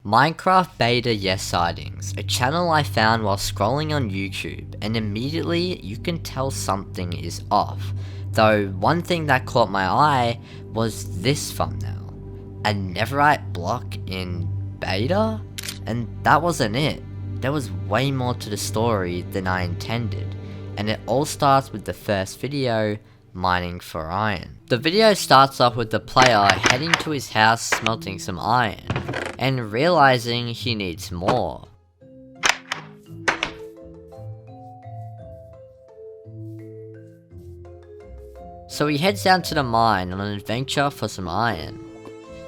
Minecraft Beta Yes Sightings, a channel I found while scrolling on YouTube, and immediately you can tell something is off. Though one thing that caught my eye was this thumbnail. A netherite block in beta? And that wasn't it. There was way more to the story than I intended, and it all starts with the first video, mining for iron. The video starts off with the player heading to his house smelting some iron, and realizing he needs more. So he heads down to the mine on an adventure for some iron.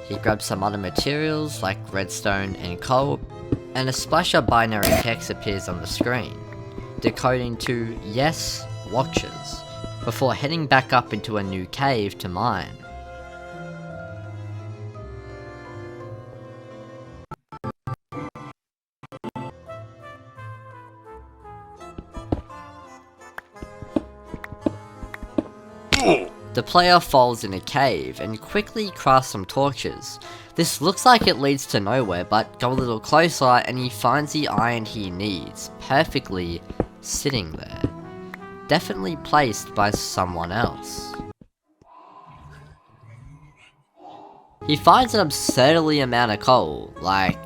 He grabs some other materials like redstone and coal, and a splash of binary text appears on the screen, decoding to "Yes, watchers," before heading back up into a new cave to mine. The player falls in a cave and quickly crafts some torches. This looks like it leads to nowhere, but go a little closer and he finds the iron he needs, perfectly sitting there. Definitely placed by someone else. He finds an absurdly amount of coal, like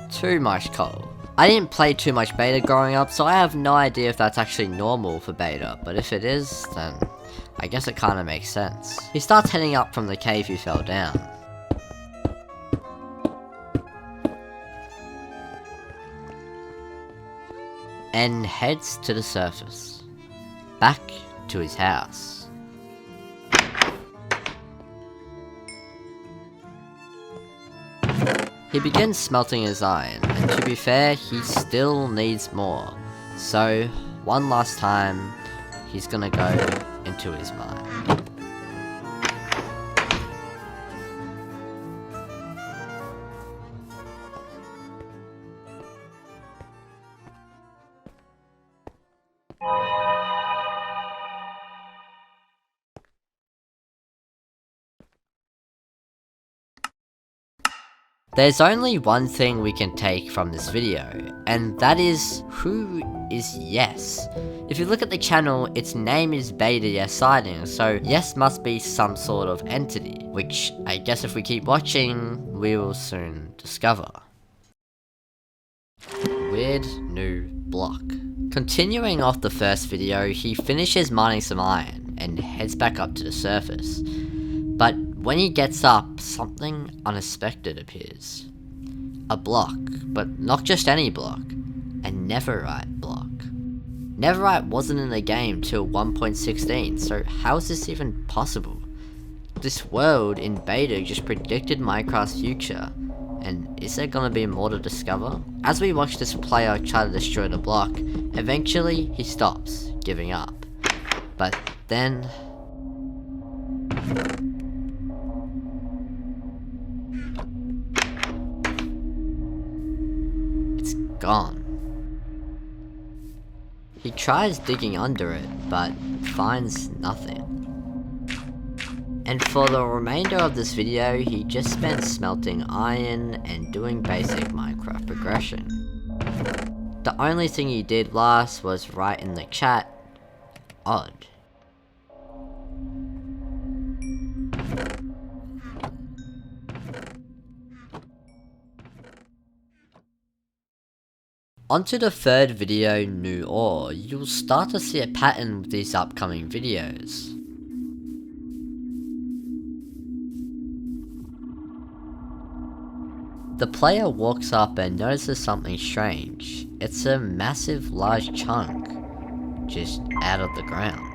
too much coal. I didn't play too much beta growing up, so I have no idea if that's actually normal for beta, but if it is, then I guess it kinda makes sense. He starts heading up from the cave he fell down. And heads to the surface. Back to his house. He begins smelting his iron, and to be fair, he still needs more. So, one last time, he's gonna go into his mine. There's only one thing we can take from this video, and that is, who is Yes? If you look at the channel, its name is Beta Yes Sightings, so Yes must be some sort of entity, which I guess if we keep watching, we will soon discover. Weird new block. Continuing off the first video, he finishes mining some iron, and heads back up to the surface. But when he gets up, something unexpected appears. A block, but not just any block, a netherite block. Netherite wasn't in the game till 1.16, so how is this even possible? This world in beta just predicted Minecraft's future, and is there gonna be more to discover? As we watch this player try to destroy the block, eventually he stops, giving up. But then it's gone. He tries digging under it, but finds nothing. And for the remainder of this video, he just spent smelting iron and doing basic Minecraft progression. The only thing he did last was write in the chat, "Odd." Onto the third video, New Ore. You'll start to see a pattern with these upcoming videos. The player walks up and notices something strange. It's a massive large chunk, just out of the ground.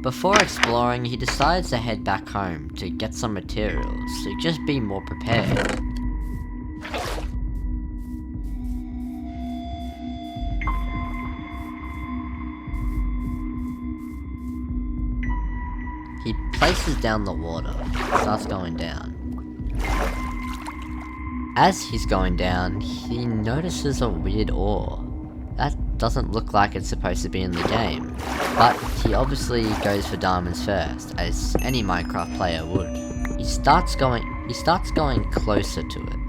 Before exploring, he decides to head back home to get some materials to just be more prepared. He places down the water, starts going down. As he's going down, he notices a weird ore. That doesn't look like it's supposed to be in the game, but he obviously goes for diamonds first, as any Minecraft player would. He starts going closer to it.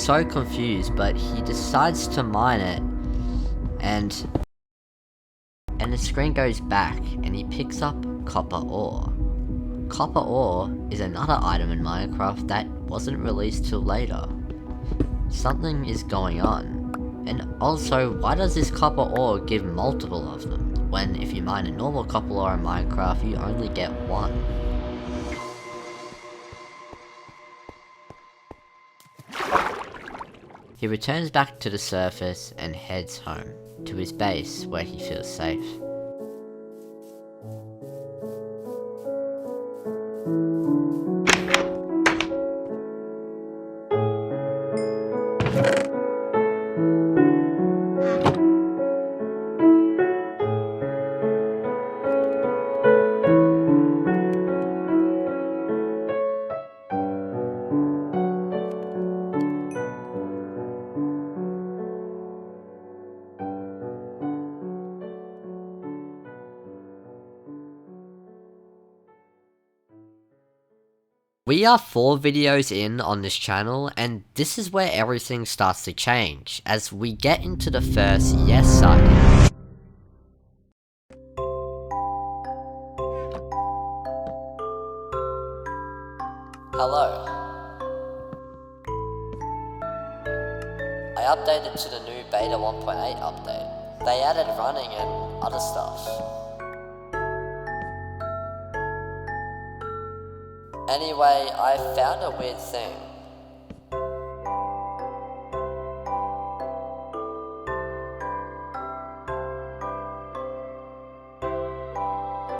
so confused, but he decides to mine it, and the screen goes back and he picks up copper ore. Copper ore is another item in Minecraft that wasn't released till later. Something is going on. And also, why does this copper ore give multiple of them, when if you mine a normal copper ore in Minecraft, you only get one? He returns back to the surface and heads home, to his base where he feels safe. We are 4 videos in on this channel, and this is where everything starts to change, as we get into the first yes sighting. Hello. I updated to the new beta 1.8 update. They added running and other stuff. Anyway, I found a weird thing.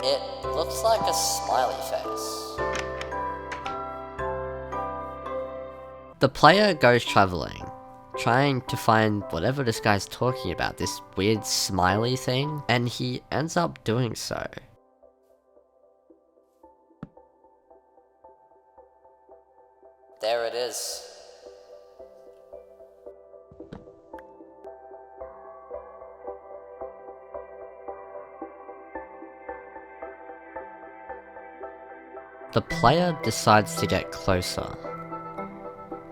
It looks like a smiley face. The player goes traveling, trying to find whatever this guy's talking about, this weird smiley thing, and he ends up doing so. There it is. The player decides to get closer.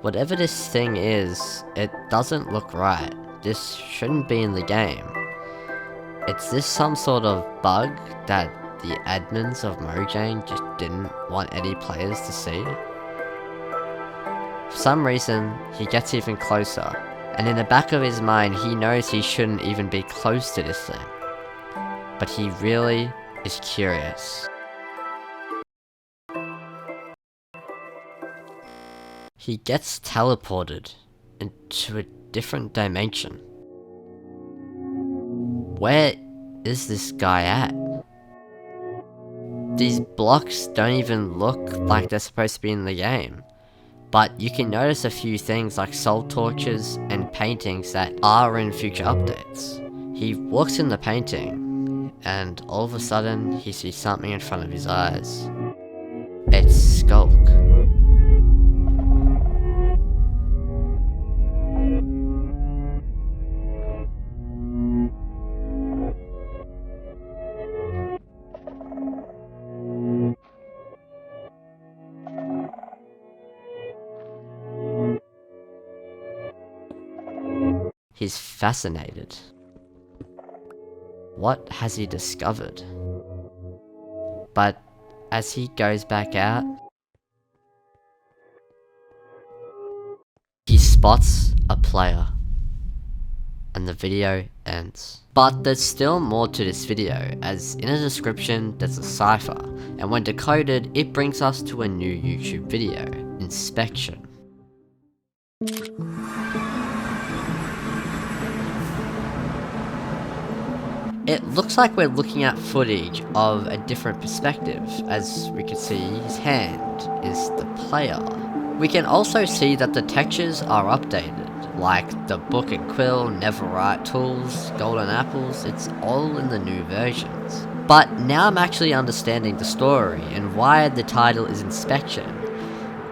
Whatever this thing is, it doesn't look right. This shouldn't be in the game. Is this some sort of bug that the admins of Mojang just didn't want any players to see? For some reason, he gets even closer, and in the back of his mind he knows he shouldn't even be close to this thing. But he really is curious. He gets teleported into a different dimension. Where is this guy at? These blocks don't even look like they're supposed to be in the game. But you can notice a few things like soul torches and paintings that are in future updates. He walks in the painting, and all of a sudden he sees something in front of his eyes. It's Skulk. He's fascinated. What has he discovered? But as he goes back out, he spots a player, and the video ends. But there's still more to this video, as in the description there's a cipher, and when decoded it brings us to a new YouTube video, Inspection. It looks like we're looking at footage of a different perspective, as we can see his hand is the player. We can also see that the textures are updated, like the book and quill, netherite tools, golden apples, it's all in the new versions. But now I'm actually understanding the story and why the title is Inspection.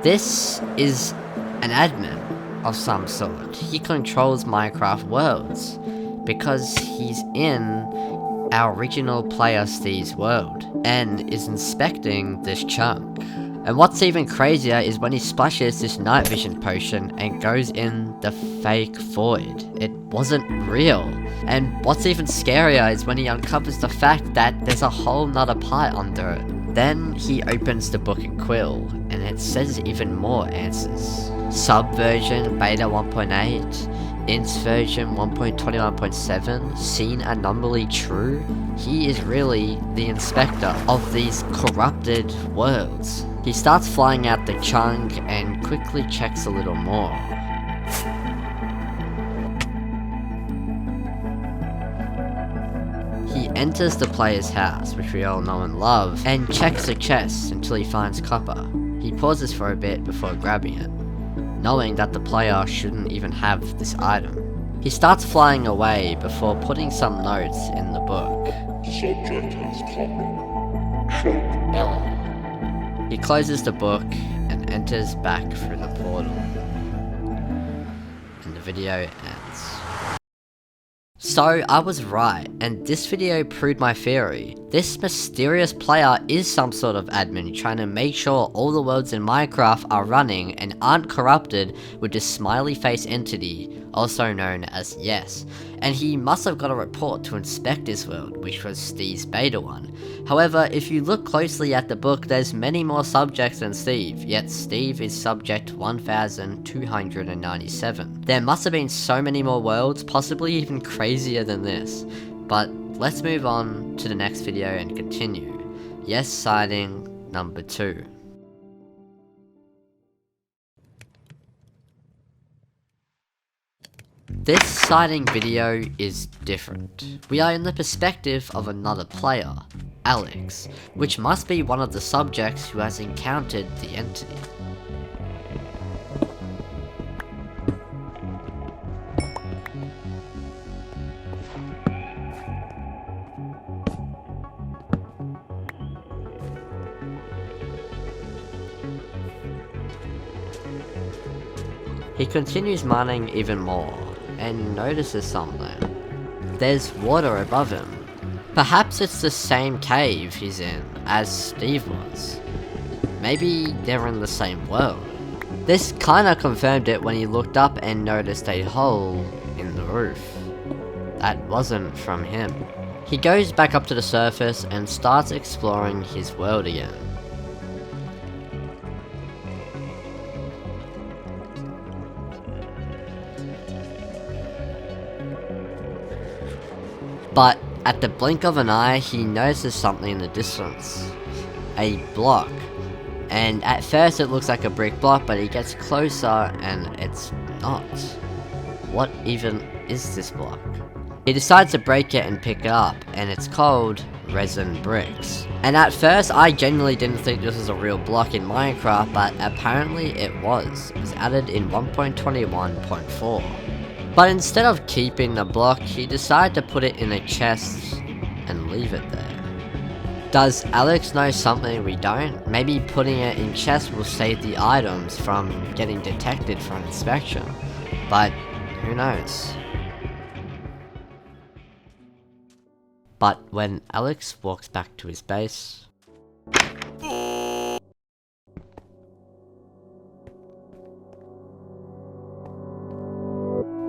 This is an admin of some sort. He controls Minecraft worlds, because he's in our original player Steve's world, and is inspecting this chunk. And what's even crazier is when he splashes this night vision potion and goes in the fake void. It wasn't real. And what's even scarier is when he uncovers the fact that there's a whole nother part under it. Then he opens the book at Quill, and it says even more answers. Subversion beta 1.8, int version 1.21.7, scene anomaly true. He is really the inspector of these corrupted worlds. He starts flying out the chunk and quickly checks a little more. He enters the player's house, which we all know and love, and checks the chest until he finds copper. He pauses for a bit before grabbing it, knowing that the player shouldn't even have this item. He starts flying away before putting some notes in the book. Subject has copied. Choke error. He closes the book and enters back through the portal. And the video ends. So I was right, and this video proved my theory. This mysterious player is some sort of admin trying to make sure all the worlds in Minecraft are running and aren't corrupted with this smiley face entity, also known as Yes. And he must have got a report to inspect his world, which was Steve's beta one. However, if you look closely at the book, there's many more subjects than Steve, yet Steve is subject 1297. There must have been so many more worlds, possibly even crazier than this. But let's move on to the next video and continue. Yes sighting number 2. This sighting video is different. We are in the perspective of another player, Alex, which must be one of the subjects who has encountered the entity. He continues mining even more, and notices something. There's water above him. Perhaps it's the same cave he's in as Steve was. Maybe they're in the same world. This kinda confirmed it when he looked up and noticed a hole in the roof. That wasn't from him. He goes back up to the surface and starts exploring his world again. But at the blink of an eye, he notices something in the distance. A block. And at first it looks like a brick block, but he gets closer and it's not. What even is this block? He decides to break it and pick it up, and it's called resin bricks. And at first I genuinely didn't think this was a real block in Minecraft, but apparently it was. It was added in 1.21.4. But instead of keeping the block, he decided to put it in a chest and leave it there. Does Alex know something we don't? Maybe putting it in chests will save the items from getting detected for inspection. But who knows? But when Alex walks back to his base,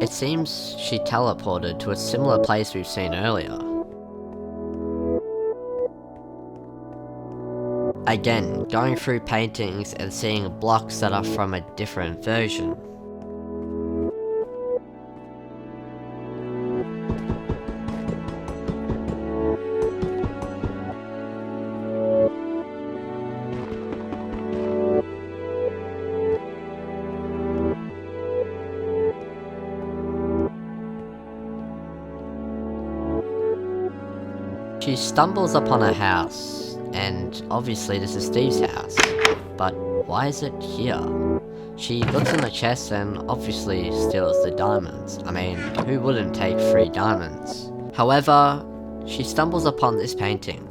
it seems she teleported to a similar place we've seen earlier. Again, going through paintings and seeing blocks that are from a different version. She stumbles upon a house, and obviously this is Steve's house, but why is it here? She looks in the chest and obviously steals the diamonds. I mean, who wouldn't take 3 diamonds? However, she stumbles upon this painting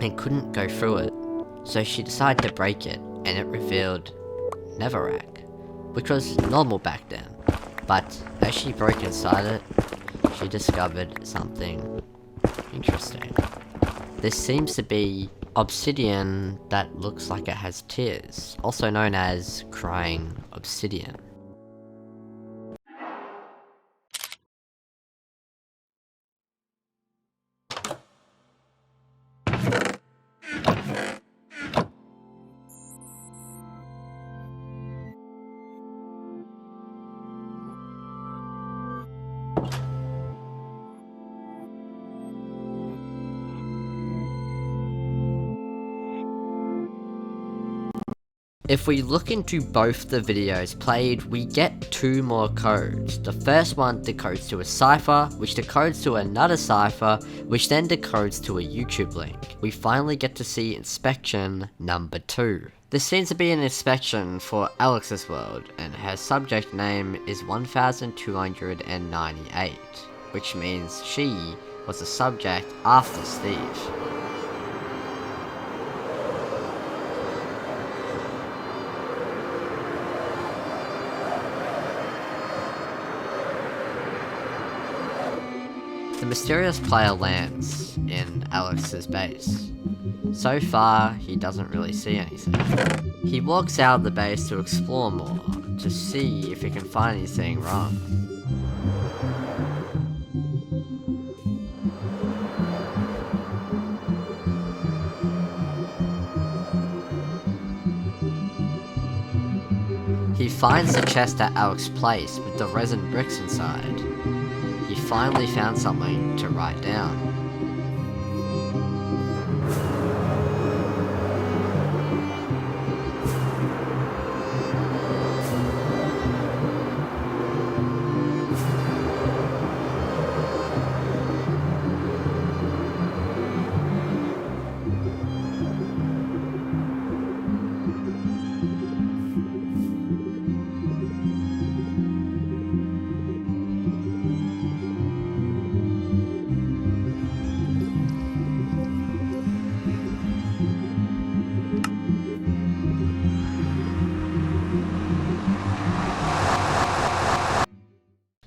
and couldn't go through it, so she decided to break it, and it revealed Netherrack, which was normal back then. But as she broke inside it, she discovered something interesting. This seems to be obsidian that looks like it has tears, also known as crying obsidian. If we look into both the videos played, we get two more codes. The first one decodes to a cipher, which decodes to another cipher, which then decodes to a YouTube link. We finally get to see inspection number 2. This seems to be an inspection for Alex's world, and her subject name is 1298, which means she was the subject after Steve. The mysterious player lands in Alex's base. So far, he doesn't really see anything. He walks out of the base to explore more, to see if he can find anything wrong. He finds the chest at Alex's place with the resin bricks inside. He finally found something to write down.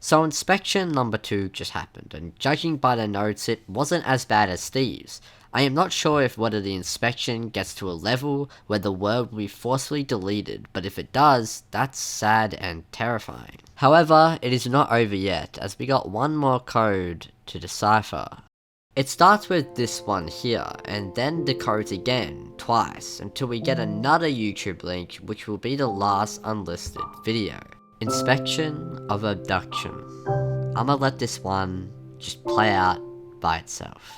So inspection number 2 just happened, and judging by the notes, it wasn't as bad as Steve's. I am not sure if whether the inspection gets to a level where the word will be forcefully deleted, but if it does, that's sad and terrifying. However, it is not over yet, as we got one more code to decipher. It starts with this one here, and then decodes again, twice, until we get another YouTube link, which will be the last unlisted video. Inspection of abduction. I'ma let this one just play out by itself.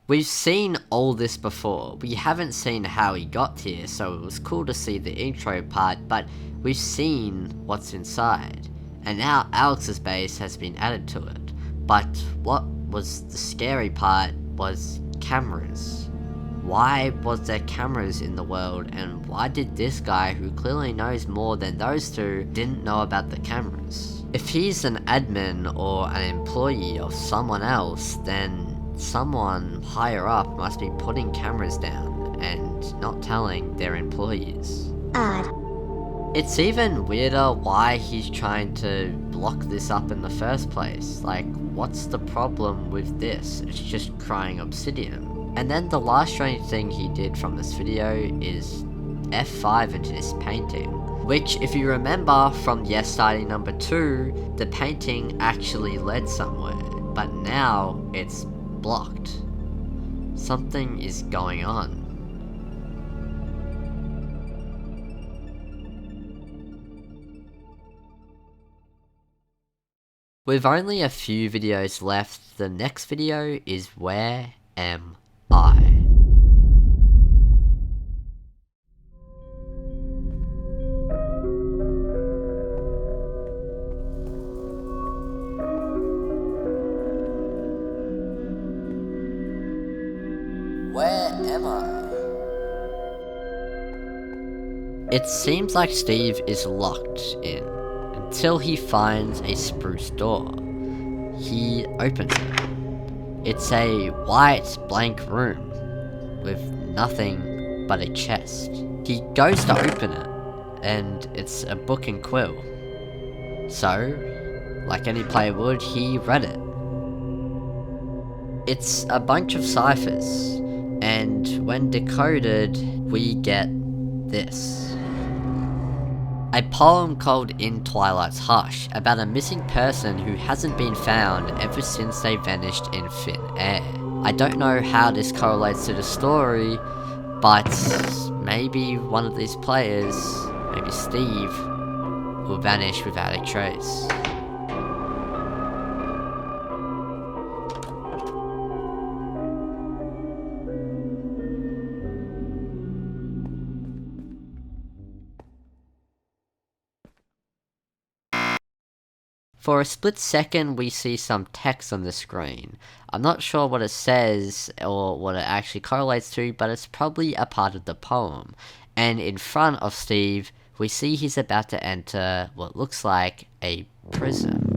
We've seen all this before. We haven't seen how he got here, so it was cool to see the intro part, but we've seen what's inside. And now Alex's base has been added to it. But what was the scary part was cameras. Why was there cameras in the world, and why did this guy, who clearly knows more than those two, didn't know about the cameras? If he's an admin or an employee of someone else, then someone higher up must be putting cameras down and not telling their employees. Odd. It's even weirder why he's trying to block this up in the first place. Like, what's the problem with this? It's just crying obsidian. And then the last strange thing he did from this video is F5 into this painting. Which, if you remember from Yes Starting number 2, the painting actually led somewhere. But now, it's blocked. Something is going on. With only a few videos left, the next video is Where Am I? Where am I? It seems like Steve is locked in until he finds a spruce door. He opens it. It's a white blank room with nothing but a chest. He goes to open it and it's a book and quill. So, like any player would, he read it. It's a bunch of ciphers, and when decoded, we get this. A poem called In Twilight's Hush, about a missing person who hasn't been found ever since they vanished in thin air. I don't know how this correlates to the story, but maybe one of these players, maybe Steve, will vanish without a trace. For a split second, we see some text on the screen. I'm not sure what it says or what it actually correlates to, but it's probably a part of the poem. And in front of Steve, we see he's about to enter what looks like a prison.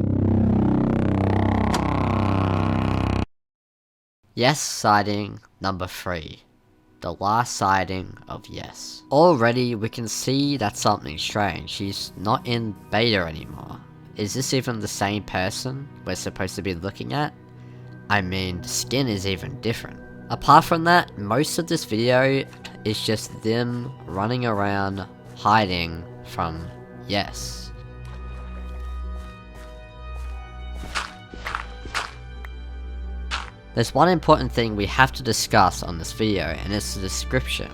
Yes sighting number 3. The last sighting of Yes. Already we can see that something's strange. He's not in beta anymore. Is this even the same person we're supposed to be looking at? I mean, the skin is even different. Apart from that, most of this video is just them running around hiding from Yes. There's one important thing we have to discuss on this video, and it's the description.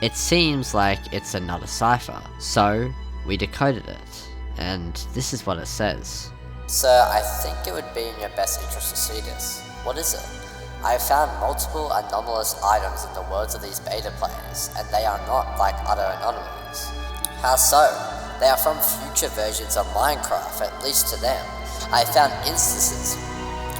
It seems like it's another cipher, so we decoded it. And this is what it says. Sir, I think it would be in your best interest to see this. What is it? I have found multiple anomalous items in the worlds of these beta players, and they are not like other anomalies. How so? They are from future versions of Minecraft, at least to them. I have found instances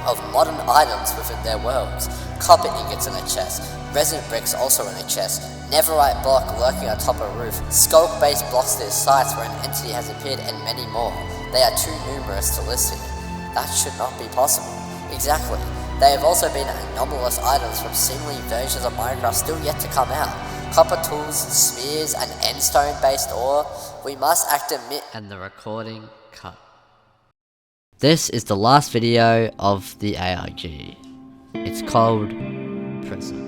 of modern items within their worlds. Copper ingots in a chest, resin bricks also in a chest, netherite block lurking on top of a roof, skulk-based blocks near sites where an entity has appeared, and many more. They are too numerous to list here. That should not be possible. Exactly. They have also been anomalous items from seemingly versions of Minecraft still yet to come out. Copper tools, spears, and endstone-based ore. We must admit. And the recording cut. This is the last video of the ARG. It's called Prison.